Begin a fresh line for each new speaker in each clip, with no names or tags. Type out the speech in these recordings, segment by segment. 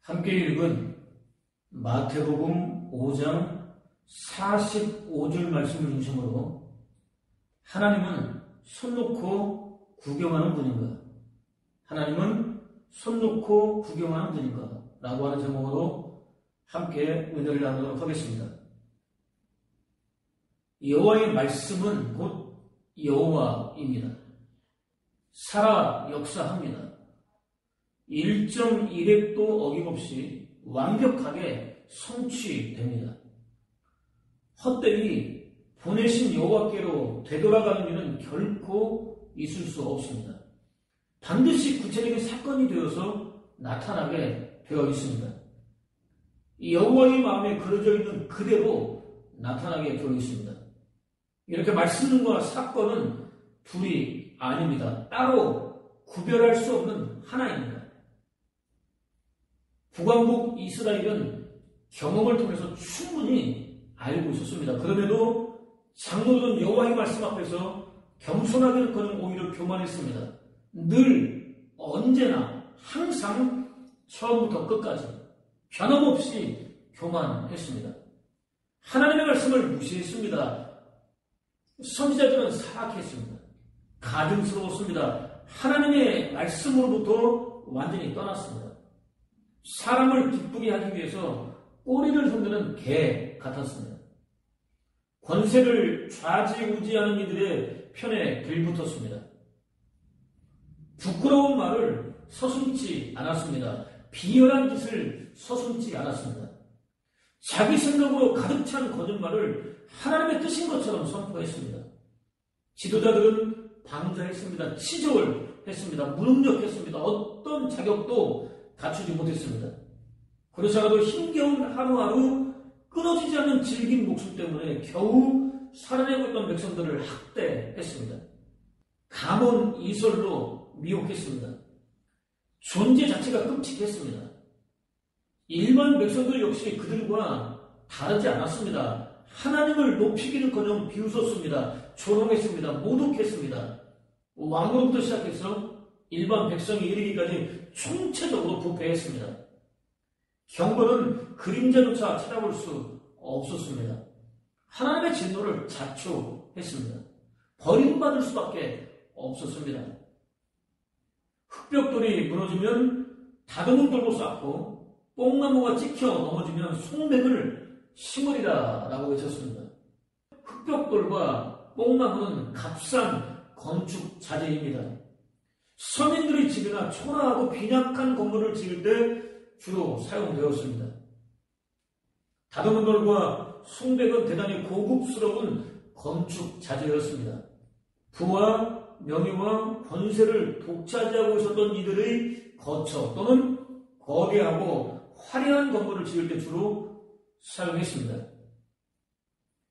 함께 읽은 마태복음 5장 45절 말씀을 중심으로 하나님은 손 놓고 구경하는 분인가? 하나님은 손 놓고 구경하는 분인가? 라고 하는 제목으로 함께 은혜를 나누도록 하겠습니다. 여호와의 말씀은 곧 여호와입니다. 살아 역사합니다. 1.1획도 어김없이 완벽하게 성취됩니다. 헛되이 보내신 여호와께로 되돌아가는 일은 결코 있을 수 없습니다. 반드시 구체적인 사건이 되어서 나타나게 되어 있습니다. 여호와의 마음에 그려져 있는 그대로 나타나게 되어 있습니다. 이렇게 말씀과 사건은 둘이 아닙니다. 따로 구별할 수 없는 하나입니다. 북왕국 이스라엘은 경험을 통해서 충분히 알고 있었습니다. 그럼에도 장로들은 여호와의 말씀 앞에서 겸손하기는커녕 오히려 교만했습니다. 늘 언제나 항상 처음부터 끝까지 변함없이 교만했습니다. 하나님의 말씀을 무시했습니다. 선지자들은 사악했습니다. 가증스러웠습니다. 하나님의 말씀으로부터 완전히 떠났습니다. 사람을 기쁘게 하기 위해서 꼬리를 흔드는 개 같았습니다. 권세를 좌지우지하는 이들의 편에 들붙었습니다. 부끄러운 말을 서슴지 않았습니다. 비열한 짓을 서슴지 않았습니다. 자기 생각으로 가득 찬 거짓말을 하나님의 뜻인 것처럼 선포했습니다. 지도자들은 방자했습니다. 치졸했습니다. 무능력했습니다. 어떤 자격도 갖추지 못했습니다. 그렇지 않아도 힘겨운 하루하루 끊어지지 않는 질긴 목숨 때문에 겨우 살아내고 있던 백성들을 학대했습니다. 감언 이설로 미혹했습니다. 존재 자체가 끔찍했습니다. 일반 백성들 역시 그들과 다르지 않았습니다. 하나님을 높이기는커녕 비웃었습니다. 조롱했습니다. 모독했습니다. 왕으로부터 시작해서 일반 백성이 이르기까지 총체적으로 부패했습니다. 경건은 그림자조차 찾아볼 수 없었습니다. 하나님의 진노를 자초했습니다. 버림받을 수밖에 없었습니다. 흙벽돌이 무너지면 다듬은 돌로 쌓고 뽕나무가 찍혀 넘어지면 송백을 심으리라 라고 외쳤습니다. 흙벽돌과 뽕나무는 값싼 건축 자재입니다. 서민들의 집이나 초라하고 빈약한 건물을 지을 때 주로 사용되었습니다. 다듬은 돌과 송백은 대단히 고급스러운 건축 자재였습니다. 부와 명예와 권세를 독차지하고 있었던 이들의 거처 또는 거대하고 화려한 건물을 지을 때 주로 사용했습니다.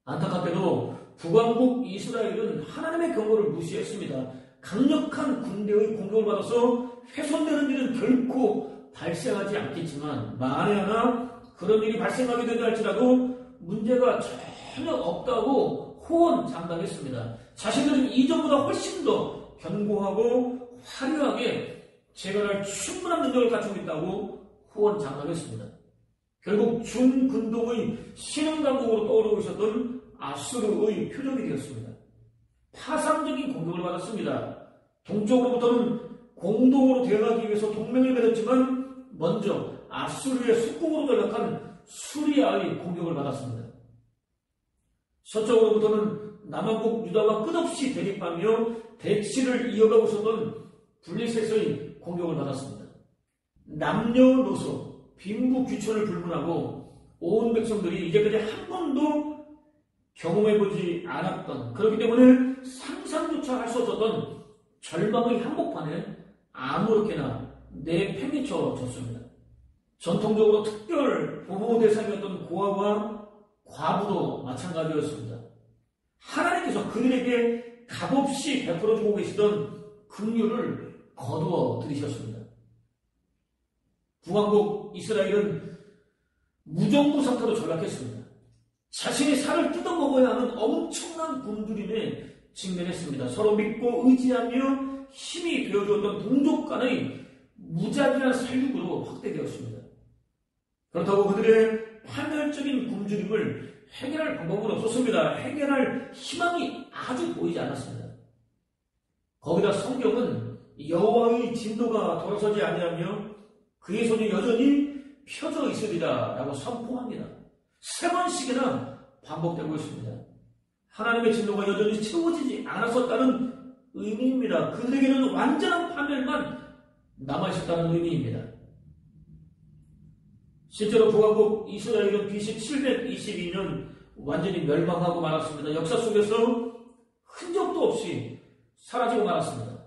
안타깝게도 북왕국 이스라엘은 하나님의 경고를 무시했습니다. 강력한 군대의 공격을 받아서 훼손되는 일은 결코 발생하지 않겠지만 만에 하나 그런 일이 발생하게 된다 할지라도 문제가 전혀 없다고 호언장담했습니다. 자신들은 이전보다 훨씬 더 견고하고 화려하게 재건할 충분한 능력을 갖추고 있다고 호언장담했습니다. 결국 중근동의 신흥강국으로 떠오르고 있었던 아수르의 표적이 되었습니다. 파상적인 공격을 받았습니다. 동쪽으로부터는 공동으로 대응하기 위해서 동맹을 맺었지만 먼저 아수르의 속국으로 전락한 수리아의 공격을 받았습니다. 서쪽으로부터는 남왕국 유다와 끝없이 대립하며 대치를 이어가고 있었던 블레셋의 공격을 받았습니다. 남녀노소, 빈부귀천을 불문하고 온 백성들이 이제까지 한 번도 경험해보지 않았던, 그렇기 때문에 상상조차 할 수 없었던 절망의 한복판에 아무렇게나 내팽개쳐졌습니다. 전통적으로 특별 보호 대상이었던 고아와 과부도 마찬가지였습니다. 하나님께서 그들에게 값없이 베풀어주고 계시던 긍휼을 거두어 들이셨습니다. 북왕국 이스라엘은 무정부 상태로 전락했습니다. 자신이 살을 뜯어먹어야 하는 엄청난 굶주림에 직면했습니다. 서로 믿고 의지하며 힘이 되어주었던 동족 간의 무자비한 살육으로 확대되었습니다. 그렇다고 그들의 파멸적인 굶주림을 해결할 방법은 없었습니다. 해결할 희망이 아주 보이지 않았습니다. 거기다 성경은 여호와의 진노가 돌아서지 아니하며 그의 손이 여전히 펴져 있으리라 라고 선포합니다. 3번씩이나 반복되고 있습니다. 하나님의 진노가 여전히 채워지지 않았었다는 의미입니다. 그들에게는 완전한 파멸만 남아있었다는 의미입니다. 실제로 북왕국 이스라엘은 BC 722년 완전히 멸망하고 말았습니다. 역사 속에서 흔적도 없이 사라지고 말았습니다.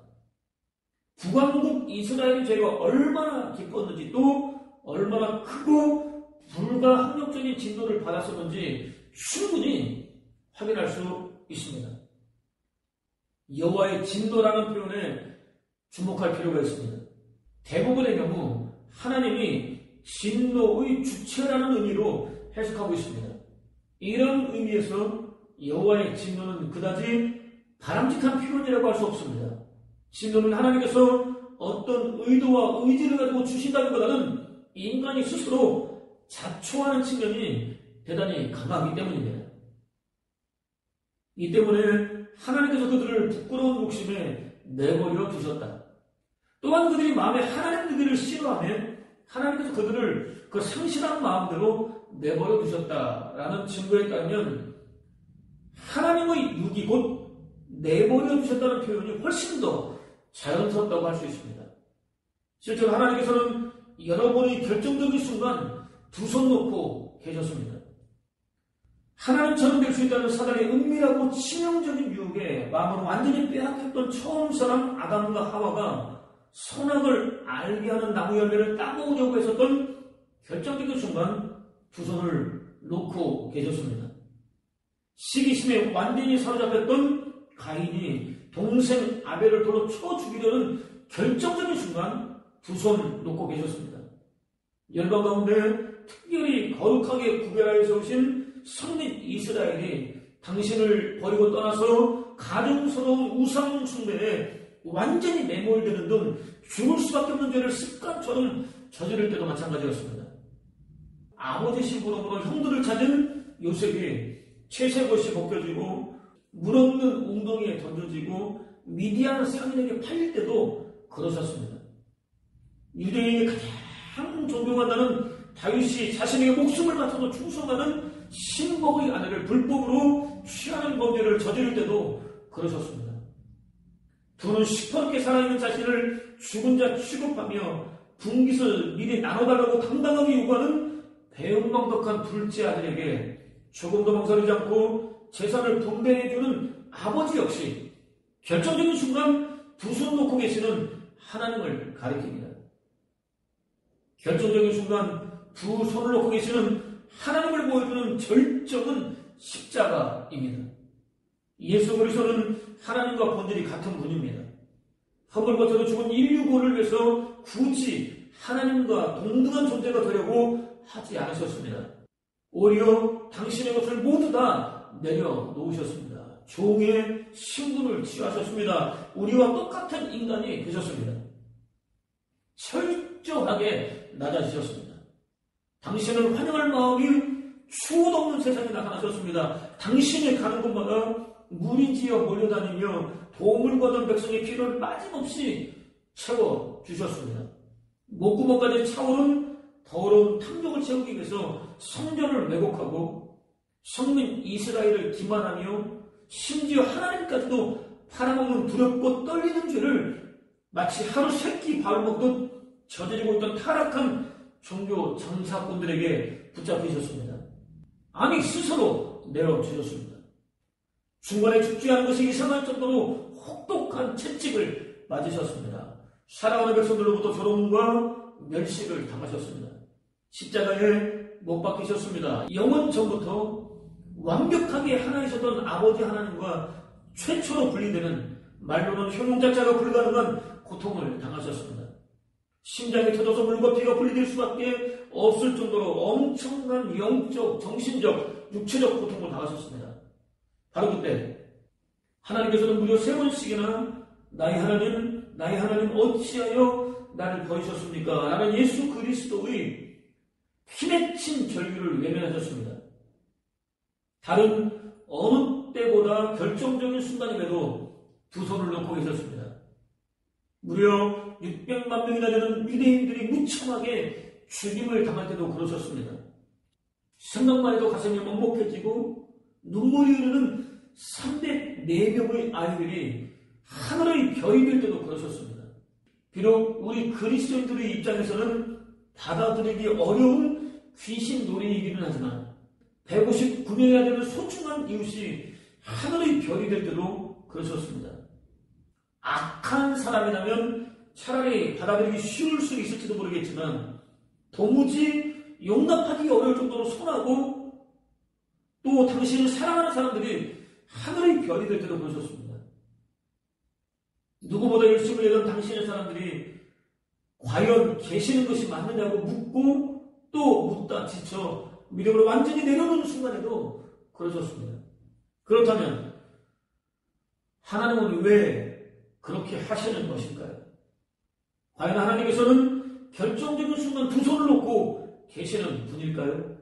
북왕국 이스라엘의 죄가 얼마나 깊었는지 또 얼마나 크고 불가항력적인 진노를 받았었는지 충분히 확인할 수 있습니다. 여호와의 진노라는 표현에 주목할 필요가 있습니다. 대부분의 경우 하나님이 진노의 주체라는 의미로 해석하고 있습니다. 이런 의미에서 여호와의 진노는 그다지 바람직한 표현이라고 할 수 없습니다. 진노는 하나님께서 어떤 의도와 의지를 가지고 주신다기보다는 인간이 스스로 자초하는 측면이 대단히 강하기 때문입니다. 이 때문에 하나님께서 그들을 부끄러운 욕심에 내버려 두셨다. 또한 그들이 마음에 하나님 되기를 싫어하며 하나님께서 그들을 그 상실한 마음대로 내버려 두셨다라는 증거에 따르면 하나님의 육이 곧 내버려 두셨다는 표현이 훨씬 더 자연스럽다고 할 수 있습니다. 실제로 하나님께서는 여러분의 결정적인 순간 두 손 놓고 계셨습니다. 하나님처럼 될 수 있다는 사단의 은밀하고 치명적인 유혹에 마음을 완전히 빼앗겼던 처음 사람 아담과 하와가 선악을 알게 하는 나무 열매를 따먹으려고 했었던 결정적인 순간 두 손을 놓고 계셨습니다. 시기심에 완전히 사로잡혔던 가인이 동생 아벨을 돌로 쳐 죽이려는 결정적인 순간 두 손 놓고 계셨습니다. 열방 가운데 특별히 거룩하게 구별하여 세우신 성민 이스라엘이 당신을 버리고 떠나서 가증스러운 우상 숭배에 완전히 매몰되는 등 죽을 수밖에 없는 죄를 습관처럼 저지를 때도 마찬가지였습니다. 아버지 심부름으로 형들을 찾은 요셉이 채색옷이 벗겨지고 물없는 웅덩이에 던져지고 미디안 상인에게 팔릴 때도 그러셨습니다. 유대인이 가장 존경한다는 다윗이 자신에게 목숨을 바쳐서 충성하는 신복의 아내를 불법으로 취하는 범죄를 저지를 때도 그러셨습니다. 두는 시퍼렇게 살아있는 자신을 죽은 자 취급하며 분깃을 미리 나눠달라고 당당하게 요구하는 배은망덕한 둘째 아들에게 조금도 망설이지 않고 재산을 분배해주는 아버지 역시 결정적인 순간 두 손 놓고 계시는 하나님을 가리킵니다. 결정적인 순간 두 손을 놓고 계시는 하나님을 보여주는 절정은 십자가입니다. 예수 그리스도는 하나님과 본질이 같은 분입니다. 험을 거쳐서 죽은 인류구원을 위해서 굳이 하나님과 동등한 존재가 되려고 하지 않으셨습니다. 오히려 당신의 것을 모두 다 내려놓으셨습니다. 종의 신분을 취하셨습니다. 우리와 똑같은 인간이 되셨습니다. 철저하게 낮아지셨습니다. 당신을 환영할 마음이 추억 없는 세상에 나타나셨습니다. 당신이 가는 곳마다 무리지어 몰려다니며 도움을 받은 백성의 필요를 빠짐없이 채워주셨습니다. 목구멍까지 차오른 더러운 탐욕을 채우기 위해서 성전을 왜곡하고 성민 이스라엘을 기만하며 심지어 하나님까지도 팔아먹는 두렵고 떨리는 죄를 마치 하루 세끼 밥을 먹듯 저지르고 있던 타락한 종교 장사꾼들에게 붙잡히셨습니다. 아니 스스로 내려주셨습니다. 중간에 죽지 않은 것이 이상할 정도로 혹독한 채찍을 맞으셨습니다. 사랑하는 백성들로부터 조롱과 멸시를 당하셨습니다. 십자가에 못 박히셨습니다. 영원 전부터 완벽하게 하나이셨던 아버지 하나님과 최초로 분리되는 말로는 형용자자가 불가능한 고통을 당하셨습니다. 심장이 터져서 물과 피가 분리될 수밖에 없을 정도로 엄청난 영적, 정신적, 육체적 고통을 당하셨습니다. 바로 그때 하나님께서는 무려 3번씩이나 나의 하나님 어찌하여 나를 버리셨습니까? 라는 예수 그리스도의 피맺힌 절규를 외면하셨습니다. 다른 어느 때보다 결정적인 순간임에도 두 손을 놓고 계셨습니다. 무려 600만 명이나 되는 유대인들이 무참하게 죽임을 당할 때도 그러셨습니다. 생각만 해도 가슴이 먹먹해지고 눈물이 흐르는 304명의 아이들이 하늘의 별이 될 때도 그러셨습니다. 비록 우리 그리스도인들의 입장에서는 받아들이기 어려운 귀신 놀이이기는 하지만 159명이나 되는 소중한 이웃이 하늘의 별이 될 때도 그러셨습니다. 악한 사람이라면 차라리 받아들이기 쉬울 수 있을지도 모르겠지만 도무지 용납하기 어려울 정도로 선하고 또 당신을 사랑하는 사람들이 하늘의 별이 될 때도 그러셨습니다. 누구보다 열심히 일하던 당신의 사람들이 과연 계시는 것이 맞느냐고 묻고 또 묻다 지쳐 믿음으로 완전히 내려놓는 순간에도 그러셨습니다. 그렇다면 하나님은 왜 그렇게 하시는 것일까요? 과연 하나님께서는 결정적인 순간 두 손을 놓고 계시는 분일까요?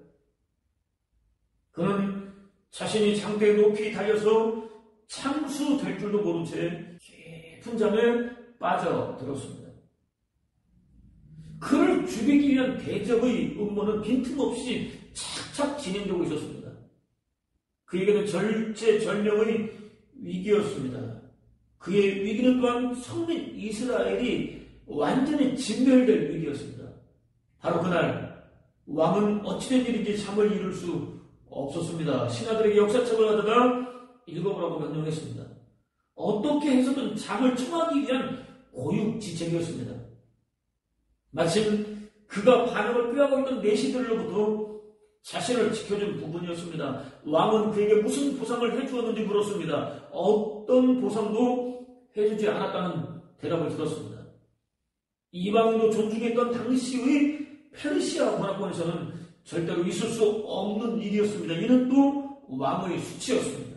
그는 자신이 장대에 높이 달려서 참수될 줄도 모른 채 깊은 잠에 빠져들었습니다. 그를 죽이기 위한 대적의 음모는 빈틈없이 착착 진행되고 있었습니다. 그에게는 절체절명의 위기였습니다. 그의 위기는 또한 성민 이스라엘이 완전히 진멸될 위기였습니다. 바로 그날 왕은 어찌된 일인지 잠을 이룰 수 없었습니다. 신하들에게 역사책을 가져다 읽어보라고 명령했습니다. 어떻게 해서든 잠을 청하기 위한 고육지책이었습니다. 마침 그가 반역을 꾀하고 있던 내시들로부터 자신을 지켜준 부분이었습니다. 왕은 그에게 무슨 보상을 해주었는지 물었습니다. 어떤 보상도 해주지 않았다는 대답을 들었습니다. 이방인도 존중했던 당시의 페르시아 문화권에서는 절대로 있을 수 없는 일이었습니다. 이는 또 왕의 수치였습니다.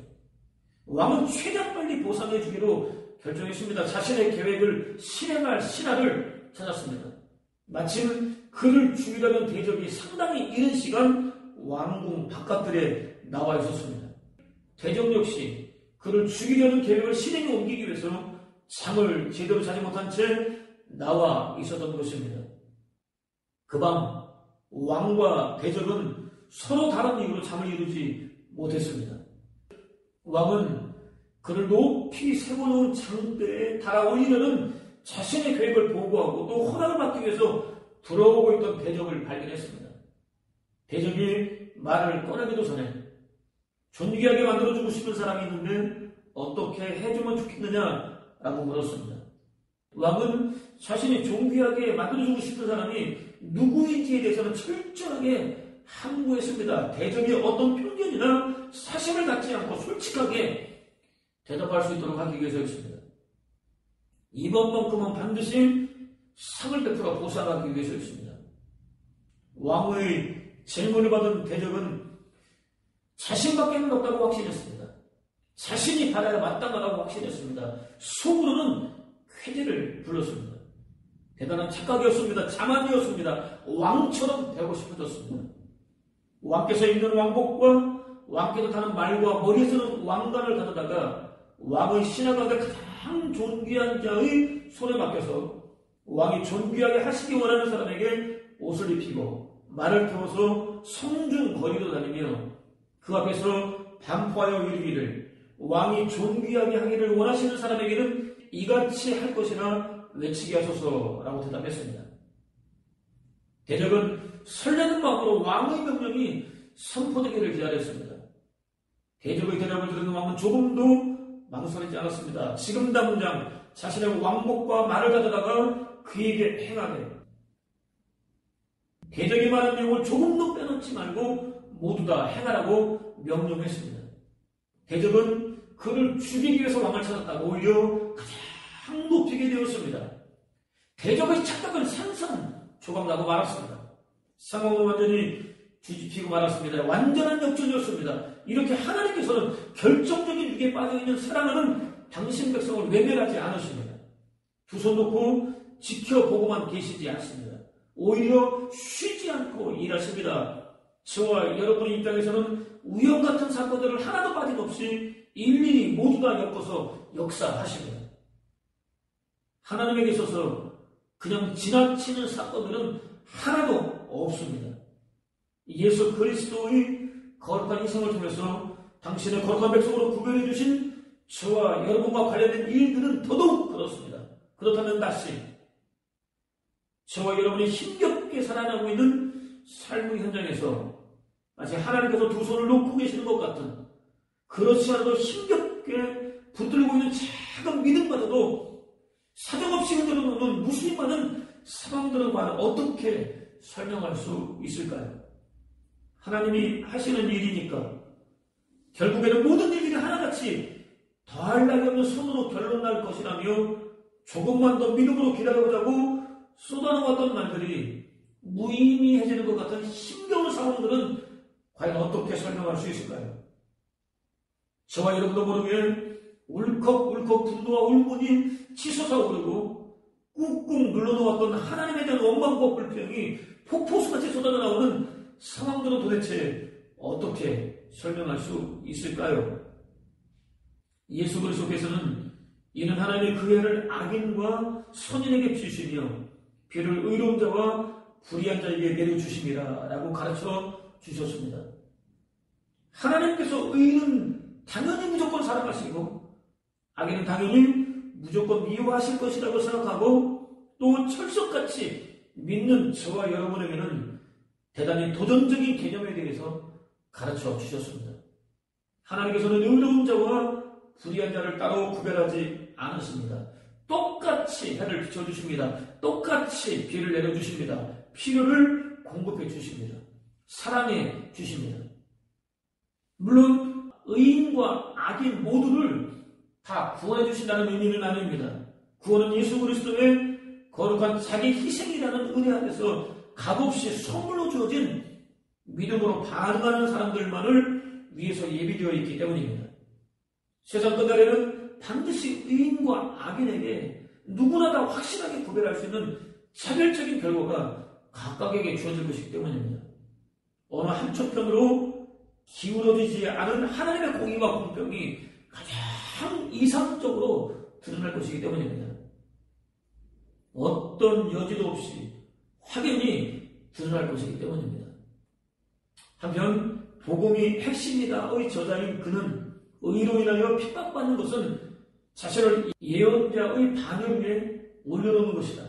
왕은 최대한 빨리 보상해 주기로 결정했습니다. 자신의 계획을 실행할 신하를 찾았습니다. 마침 그를 죽이려는 대적이 상당히 이른 시간 왕궁 바깥들에 나와 있었습니다. 대적 역시 그를 죽이려는 계획을 실행에 옮기기 위해서 잠을 제대로 자지 못한 채 나와 있었던 것입니다. 그 밤 왕과 대적은 서로 다른 이유로 잠을 이루지 못했습니다. 왕은 그를 높이 세워놓은 장대에 달아올리려는 자신의 계획을 보고하고 또 허락을 받기 위해서 들어오고 있던 대적을 발견했습니다. 대적이 말을 꺼내기도 전에 존귀하게 만들어주고 싶은 사람이 있는데 어떻게 해주면 좋겠느냐라고 물었습니다. 왕은 자신이 존귀하게 만들어주고 싶은 사람이 누구인지에 대해서는 철저하게 함구했습니다. 대적이 어떤 편견이나 사심을 갖지 않고 솔직하게 대답할 수 있도록 하기 위해서였습니다. 이번만큼은 반드시 상을 베풀어 보상하기 위해서였습니다. 왕의 질문을 받은 대적은 자신밖에는 없다고 확신했습니다. 자신이 받아야 마땅하다고 확신했습니다. 속으로는 쾌재를 불렀습니다. 대단한 착각이었습니다. 자만이었습니다. 왕처럼 되고 싶어졌습니다. 왕께서 입는 왕복과 왕께서 타는 말과 머리에서는 왕관을 가져다가 왕의 신하 가운데 가장 존귀한 자의 손에 맡겨서 왕이 존귀하게 하시기 원하는 사람에게 옷을 입히고 말을 태워서 성중 거리로 다니며 그 앞에서 반포하여 이르기를 왕이 존귀하게 하기를 원하시는 사람에게는 이같이 할 것이라 외치게 하소서라고 대답했습니다. 대적은 설레는 마음으로 왕의 명령이 선포되기를 기다렸습니다. 대적의 대답을 들은 왕은 조금도 망설이지 않았습니다. 지금 당장 자신의 왕복과 말을 가져다가 그에게 행하게 대적이 말한 내용을 조금도 빼놓지 말고 모두 다 행하라고 명령했습니다. 대적은 그를 죽이기 위해서 왕을 찾았다. 오히려 가장 높이게 되었습니다. 대적의 착각은 산산조각나고 말았습니다. 상황은 완전히 뒤집히고 말았습니다. 완전한 역전이었습니다. 이렇게 하나님께서는 결정적인 위기에 빠져있는 사랑하는 당신 백성을 외면하지 않으십니다. 두 손 놓고 지켜보고만 계시지 않습니다. 오히려 쉬지 않고 일하십니다. 저와 여러분의 입장에서는 우연 같은 사건들을 하나도 빠짐없이 일일이 모두 다 엮어서 역사하십니다. 하나님에게 있어서 그냥 지나치는 사건들은 하나도 없습니다. 예수 그리스도의 거룩한 인생을 통해서 당신의 거룩한 백성으로 구별해 주신 저와 여러분과 관련된 일들은 더더욱 그렇습니다. 그렇다면 다시 저와 여러분이 힘겹게 살아나고 있는 삶의 현장에서 마치 하나님께서 두 손을 놓고 계시는 것 같은, 그렇지 않아도 힘겹게 붙들고 있는 작은 믿음마저도 사정없이 흔들어 놓는 무수히 많은 상황들에 관해 어떻게 설명할 수 있을까요? 하나님이 하시는 일이니까 결국에는 모든 일들이 하나같이 더할 나위 없는 손으로 결론 날 것이라며 조금만 더 믿음으로 기다려보자고 쏟아놓았던 말들이 무의미해지는 것 같은 힘겨운 상황들은 과연 어떻게 설명할 수 있을까요? 저와 여러분도 모르게 울컥울컥 분노와 울분이 치솟아 오르고 꾹꾹 눌러놓았던 하나님에 대한 원망과 불평이 폭포수같이 쏟아져 나오는 상황들은 도대체 어떻게 설명할 수 있을까요? 예수 그리스도께서는 이는 하나님의 그 애를 악인과 선인에게 주시며 비를 의로운 자와 불의한 자에게 내려주심이라 라고 가르쳐 주셨습니다. 하나님께서 의인은 당연히 무조건 사랑하시고 악인은 당연히 무조건 미워하실 것이라고 생각하고 또 철석같이 믿는 저와 여러분에게는 대단히 도전적인 개념에 대해서 가르쳐 주셨습니다. 하나님께서는 의로운 자와 불의한 자를 따로 구별하지 않으십니다. 똑같이 해를 비춰주십니다. 똑같이 비를 내려주십니다. 필요를 공급해 주십니다. 사랑해 주십니다. 물론 의인과 악인 모두를 다 구원해 주신다는 의미는 아닙니다. 구원은 예수 그리스도의 거룩한 자기 희생이라는 은혜 안에서 값없이 선물로 주어진 믿음으로 반응하는 사람들만을 위해서 예비되어 있기 때문입니다. 세상 끝날에는 반드시 의인과 악인에게 누구나 다 확실하게 구별할 수 있는 차별적인 결과가 각각에게 주어질 것이기 때문입니다. 어느 한쪽편으로 기울어지지 않은 하나님의 공의와 공평이 가장 이상적으로 드러날 것이기 때문입니다. 어떤 여지도 없이 확연히 드러날 것이기 때문입니다. 한편 복음이 핵심이다의 저자인 그는 의로 인하여 핍박받는 것은 자신을 예언자의 반응 위에 올려놓는 것이다.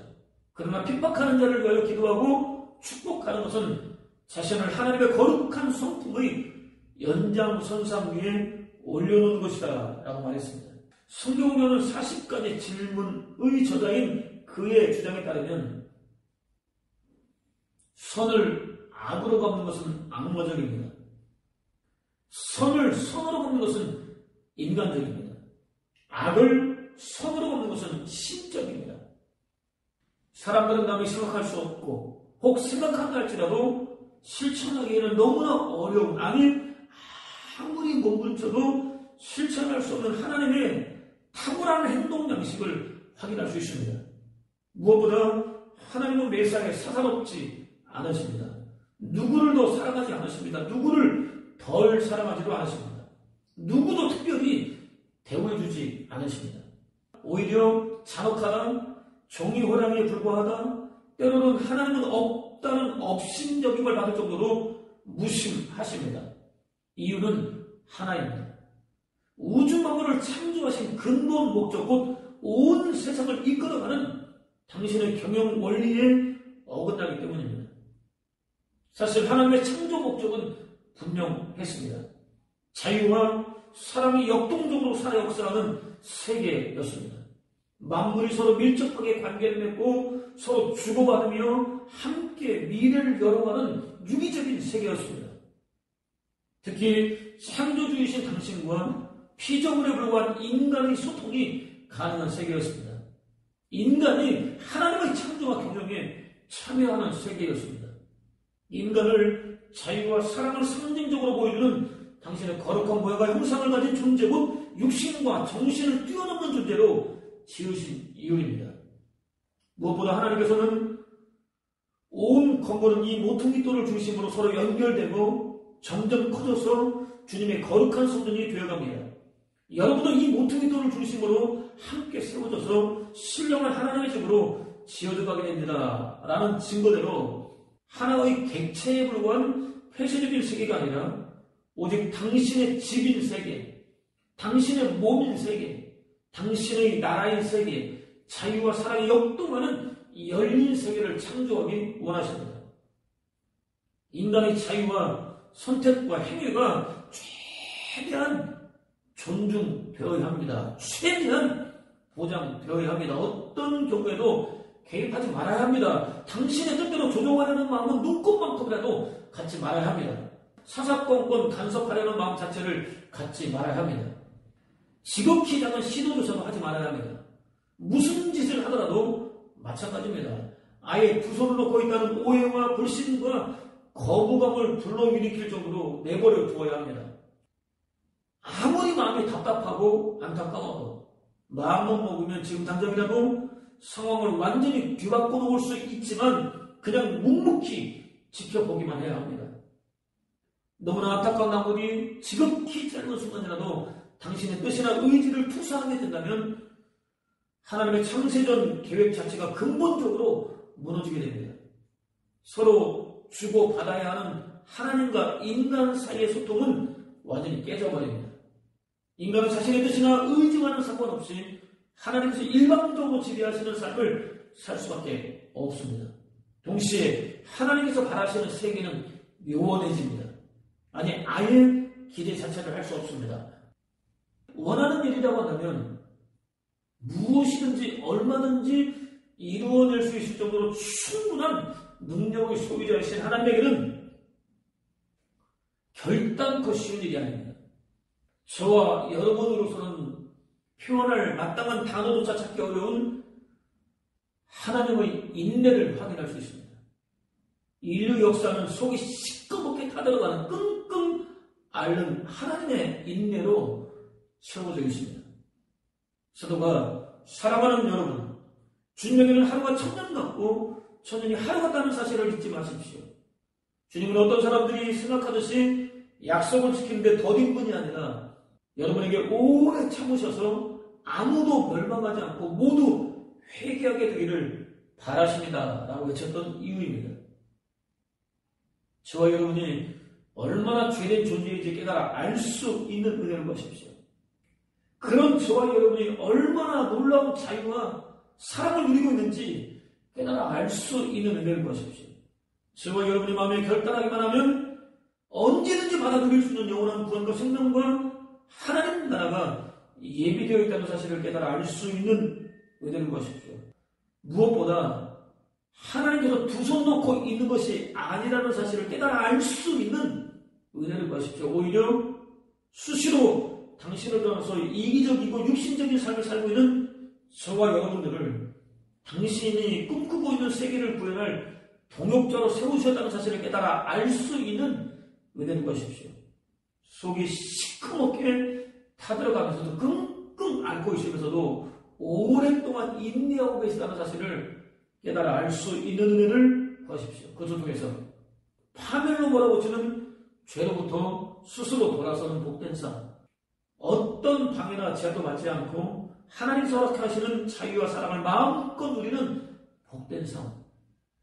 그러나 핍박하는 자를 위하여 기도하고 축복하는 것은 자신을 하나님의 거룩한 성품의 연장선상 위에 올려놓는 것이다 라고 말했습니다. 성경으로는 40가지 질문의 저자인 그의 주장에 따르면 선을 악으로 갚는 것은 악마적입니다. 선을 선으로 갚는 것은 인간적입니다. 악을 선으로 갚는 것은 신적입니다. 사람들은 남이 생각할 수 없고 혹 생각한다 할지라도 실천하기에는 너무나 어려운, 아니 아무리 몸부림쳐도 실천할 수 없는 하나님의 탁월한 행동 양식을 확인할 수 있습니다. 무엇보다 하나님은 매사에 사사롭지 않으십니다. 누구를 더 사랑하지 않으십니다. 누구를 덜 사랑하지도 않으십니다. 누구도 특별히 대우해주지 않으십니다. 오히려 잔혹하다, 종이 호랑이에 불과하다, 때로는 하나님은 없다는 업신여김을 받을 정도로 무심하십니다. 이유는 하나입니다. 우주 만물을 창조하신 근본 목적 곧 온 세상을 이끌어가는 당신의 경영 원리에 어긋나기 때문입니다. 사실 하나님의 창조 목적은 분명했습니다. 자유와 사랑이 역동적으로 살아 역사하는 세계였습니다. 만물이 서로 밀접하게 관계를 맺고 서로 주고받으며 함께 미래를 열어가는 유기적인 세계였습니다. 특히 창조주이신 당신과 피조물에 불과한 인간의 소통이 가능한 세계였습니다. 인간이 하나님의 창조와 경영에 참여하는 세계였습니다. 인간을 자유와 사랑을 상징적으로 보여주는 당신의 거룩한 모양과 형상을 가진 존재 곧 육신과 정신을 뛰어넘는 존재로 지으신 이유입니다. 무엇보다 하나님께서는 온 건물은 이 모퉁이돌을 중심으로 서로 연결되고 점점 커져서 주님의 거룩한 성전이 되어갑니다. 여러분도 이 모퉁이돌을 중심으로 함께 세워져서 신령한 하나님의 집으로 지어져 가게 됩니다. 라는 증거대로 하나의 객체에 불과한 폐쇄적인 세계가 아니라 오직 당신의 집인 세계, 당신의 몸인 세계, 당신의 나라인 세계, 자유와 사랑이 역동하는 열린 세계를 창조하기 원하십니다. 인간의 자유와 선택과 행위가 최대한 존중되어야 합니다. 최대한 보장되어야 합니다. 어떤 경우에도 개입하지 말아야 합니다. 당신의 뜻대로 조종하려는 마음은 눈꽃만큼이라도 갖지 말아야 합니다. 사사건건 간섭하려는 마음 자체를 갖지 말아야 합니다. 지극히 작은 시도조차도 하지 말아야 합니다. 무슨 짓을 하더라도 마찬가지입니다. 아예 두 손을 놓고 있다는 오해와 불신과 거부감을 불러일으킬 정도로 내버려 두어야 합니다. 아무리 마음이 답답하고 안타까워도 마음만 먹으면 지금 당장이라도 상황을 완전히 뒤바꿔 놓을 수 있지만 그냥 묵묵히 지켜보기만 해야 합니다. 너무나 안타까운 나머지 지극히 짧은 순간이라도 당신의 뜻이나 의지를 투사하게 된다면 하나님의 창세전 계획 자체가 근본적으로 무너지게 됩니다. 서로 주고받아야 하는 하나님과 인간 사이의 소통은 완전히 깨져버립니다. 인간은 자신의 뜻이나 의지와는 상관없이 하나님께서 일방적으로 지배하시는 삶을 살 수밖에 없습니다. 동시에 하나님께서 바라시는 세계는 묘원해집니다. 아니 아예 기대 자체를 할 수 없습니다. 원하는 일이라고 한다면 무엇이든지 얼마든지 이루어낼 수 있을 정도로 충분한 능력의 소유자이신 하나님에게는 결단코 쉬운 일이 아닙니다. 저와 여러분으로서는 표현할 마땅한 단어조차 찾기 어려운 하나님의 인내를 확인할 수 있습니다. 인류 역사는 속이 시꺼멓게 타들어가는 끙끙 앓는 하나님의 인내로 채워져 있습니다. 사도가 사랑하는 여러분, 주님에게는 하루가 천년 같고 천년이 하루 같다는 사실을 잊지 마십시오. 주님은 어떤 사람들이 생각하듯이 약속을 지키는데 더딘 분이 아니라 여러분에게 오래 참으셔서 아무도 멸망하지 않고 모두 회개하게 되기를 바라십니다. 라고 외쳤던 이유입니다. 저와 여러분이 얼마나 죄된 존재인지 깨달아 알 수 있는 은혜를 구하십시오. 그런 저와 여러분이 얼마나 놀라운 자유와 사랑을 누리고 있는지 깨달아 알 수 있는 은혜를 구하십시오. 저와 여러분이 마음에 결단하기만 하면 언제든지 받아들일 수 있는 영원한 구원과 생명과 하나님 나라가 예비되어 있다는 사실을 깨달아 알 수 있는 은혜를 구하십시오. 무엇보다 하나님께서 두 손 놓고 있는 것이 아니라는 사실을 깨달아 알 수 있는 은혜를 구하십시오. 오히려 수시로 당신을 떠나서 이기적이고 육신적인 삶을 살고 있는 저와 여러분들을 당신이 꿈꾸고 있는 세계를 구현할 동역자로 세우셨다는 사실을 깨달아 알 수 있는 은혜를 구하십시오. 속이 시커멓게 타들어가면서도 끙끙 앓고 있으면서도 오랫동안 인내하고 계시다는 사실을 깨달아 알 수 있는 은혜를 구하십시오. 그것을 통해서 파멸로 몰아붙이는 죄로부터 스스로 돌아서는 복된 삶, 어떤 방해나 제약도 받지 않고 하나님께서 허락하시는 자유와 사랑을 마음껏 누리는 복된 삶,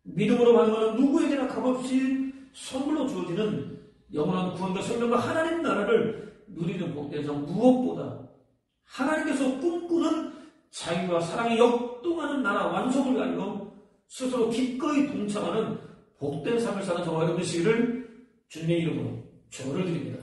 믿음으로 반응하는 누구에게나 값없이 선물로 주어지는 영원한 구원과 생명과 하나님 나라를 누리는 복된 삶, 무엇보다 하나님께서 꿈꾸는 자유와 사랑이 역동하는 나라 완성을 위하여 스스로 기꺼이 동참하는 복된 삶을 사는 저와 여러분 되시기를 주님의 이름으로 축원을 드립니다.